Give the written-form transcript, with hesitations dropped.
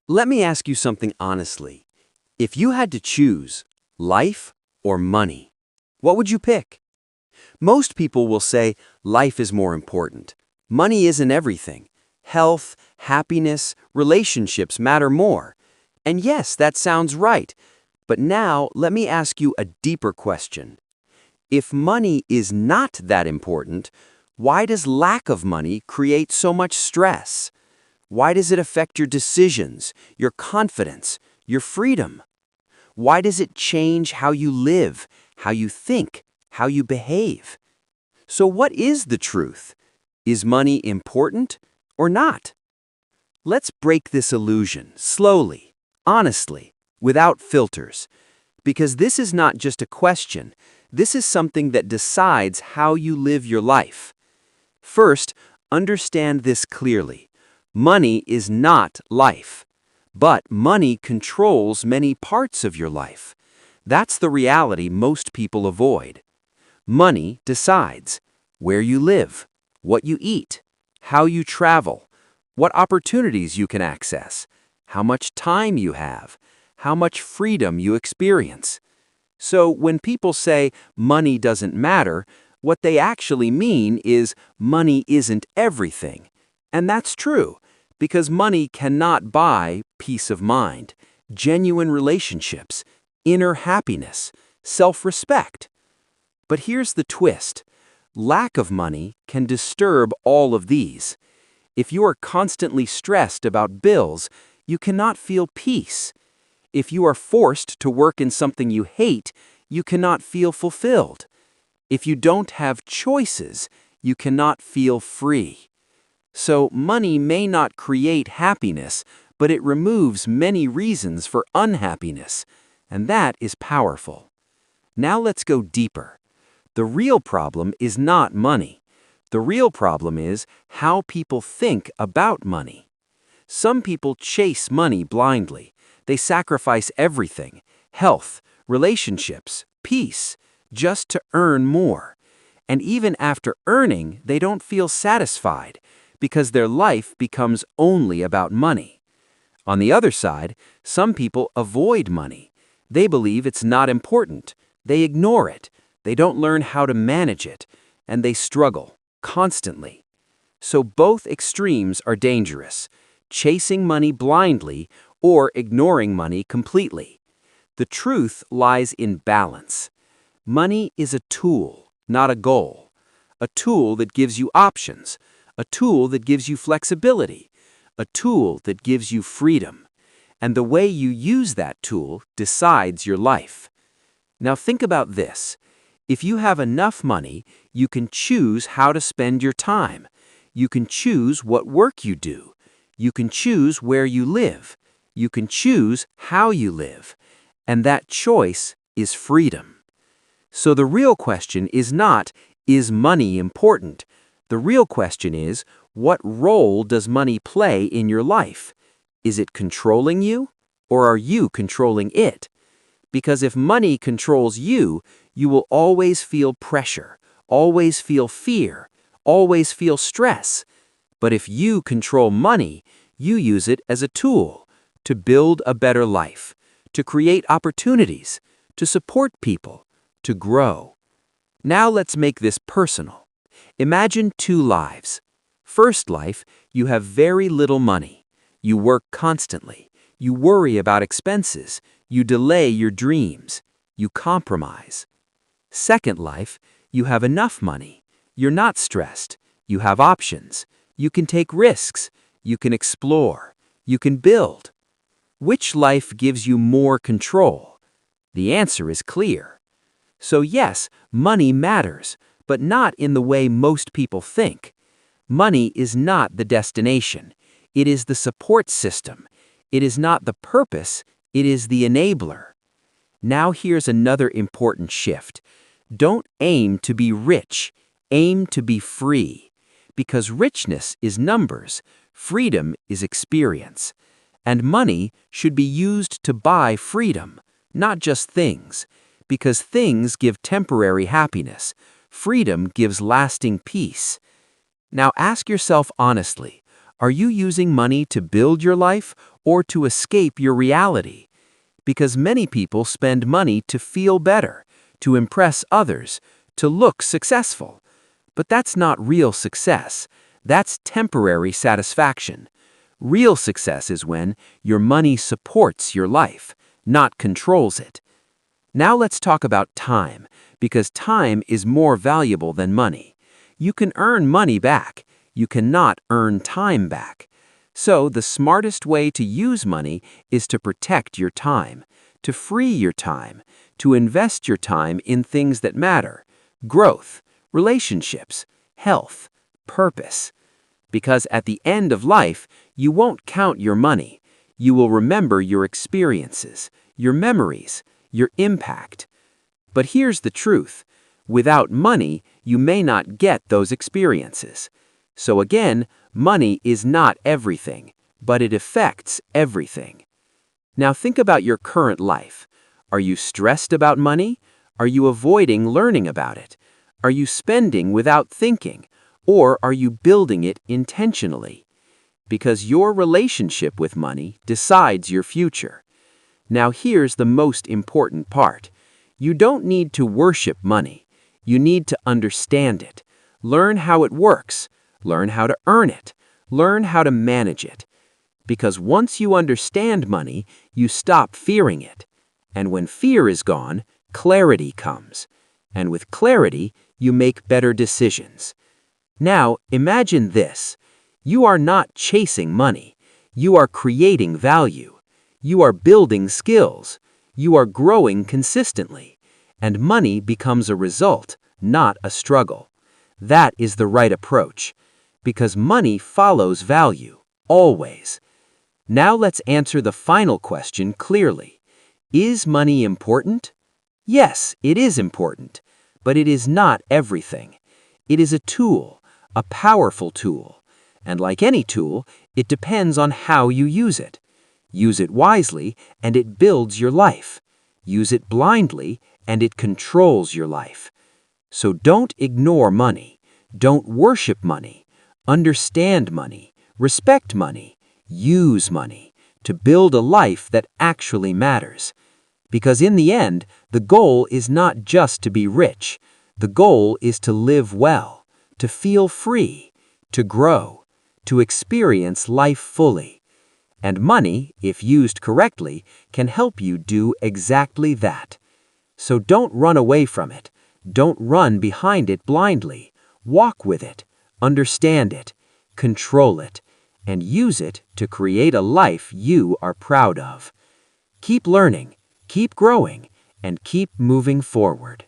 Let me ask you something honestly. If you had to choose life or money, what would you pick? Most people will say life is more important. Money isn't everything. Health, happiness, relationships matter more. And yes, that sounds right. But now let me ask you a deeper question. If money is not that important, why does lack of money create so much stress? Why does it affect your decisions, your confidence, your freedom? Why does it change how you live, how you think, how you behave? So what is the truth? Is money important or not? Let's break this illusion slowly, honestly, without filters. Because this is not just a question, this is something that decides how you live your life. First, understand this clearly. Money is not life, but money controls many parts of your life. That's the reality most people avoid. Money decides where you live, what you eat, how you travel, what opportunities you can access, how much time you have, how much freedom you experience. So when people say money doesn't matter, what they actually mean is money isn't everything. And that's true, because money cannot buy peace of mind, genuine relationships, inner happiness, self-respect. But here's the twist. Lack of money can disturb all of these. If you are constantly stressed about bills, you cannot feel peace. If you are forced to work in something you hate, you cannot feel fulfilled. If you don't have choices, you cannot feel free. So money may not create happiness, but it removes many reasons for unhappiness, and that is powerful. Now let's go deeper. The real problem is not money. The real problem is how people think about money. Some people chase money blindly. They sacrifice everything, health, relationships, peace, just to earn more. And even after earning, they don't feel satisfied because their life becomes only about money. On the other side, some people avoid money. They believe it's not important. They ignore it. They don't learn how to manage it, and they struggle constantly. So both extremes are dangerous, chasing money blindly or ignoring money completely. The truth lies in balance. Money is a tool, not a goal. A tool that gives you options, a tool that gives you flexibility, a tool that gives you freedom. And the way you use that tool decides your life. Now think about this. If you have enough money, you can choose how to spend your time. You can choose what work you do. You can choose where you live. You can choose how you live. And that choice is freedom. So the real question is not, is money important? The real question is, what role does money play in your life? Is it controlling you, or are you controlling it? Because if money controls you, you will always feel pressure, always feel fear, always feel stress. But if you control money, you use it as a tool to build a better life, to create opportunities, to support people, to grow. Now let's make this personal. Imagine two lives. First life, you have very little money. You work constantly. You worry about expenses. You delay your dreams. You compromise. Second life, you have enough money. You're not stressed. You have options. You can take risks. You can explore. You can build. Which life gives you more control? The answer is clear. So yes, money matters, but not in the way most people think. Money is not the destination. It is the support system. It is not the purpose. It is the enabler. Now here's another important shift. Don't aim to be rich. Aim to be free. Because richness is numbers. Freedom is experience. And money should be used to buy freedom, not just things. Because things give temporary happiness. Freedom gives lasting peace. Now ask yourself honestly, are you using money to build your life or to escape your reality. Because many people spend money to feel better, to impress others, to look successful. But that's not real success. That's temporary satisfaction. Real success is when your money supports your life, not controls it. Now let's talk about time, because time is more valuable than money. You can earn money back. You cannot earn time back. So the smartest way to use money is to protect your time, to free your time, to invest your time in things that matter: growth, relationships, health, purpose. Because at the end of life, you won't count your money. You will remember your experiences, your memories, your impact. But here's the truth. Without money, you may not get those experiences. So again, money is not everything, but it affects everything. Now think about your current life. Are you stressed about money? Are you avoiding learning about it? Are you spending without thinking? Or are you building it intentionally? Because your relationship with money decides your future. Now here's the most important part. You don't need to worship money. You need to understand it. Learn how it works. Learn how to earn it. Learn how to manage it. Because once you understand money, you stop fearing it. And when fear is gone, clarity comes. And with clarity, you make better decisions. Now, imagine this. You are not chasing money. You are creating value. You are building skills. You are growing consistently. And money becomes a result, not a struggle. That is the right approach. Because money follows value, always. Now let's answer the final question clearly. Is money important? Yes, it is important. But it is not everything. It is a tool, a powerful tool. And like any tool, it depends on how you use it. Use it wisely, and it builds your life. Use it blindly, and it controls your life. So don't ignore money. Don't worship money. Understand money. Respect money. Use money to build a life that actually matters. Because in the end, the goal is not just to be rich. The goal is to live well, to feel free, to grow, to experience life fully. And money, if used correctly, can help you do exactly that. So don't run away from it. Don't run behind it blindly. Walk with it, understand it, control it, and use it to create a life you are proud of. Keep learning, keep growing, and keep moving forward.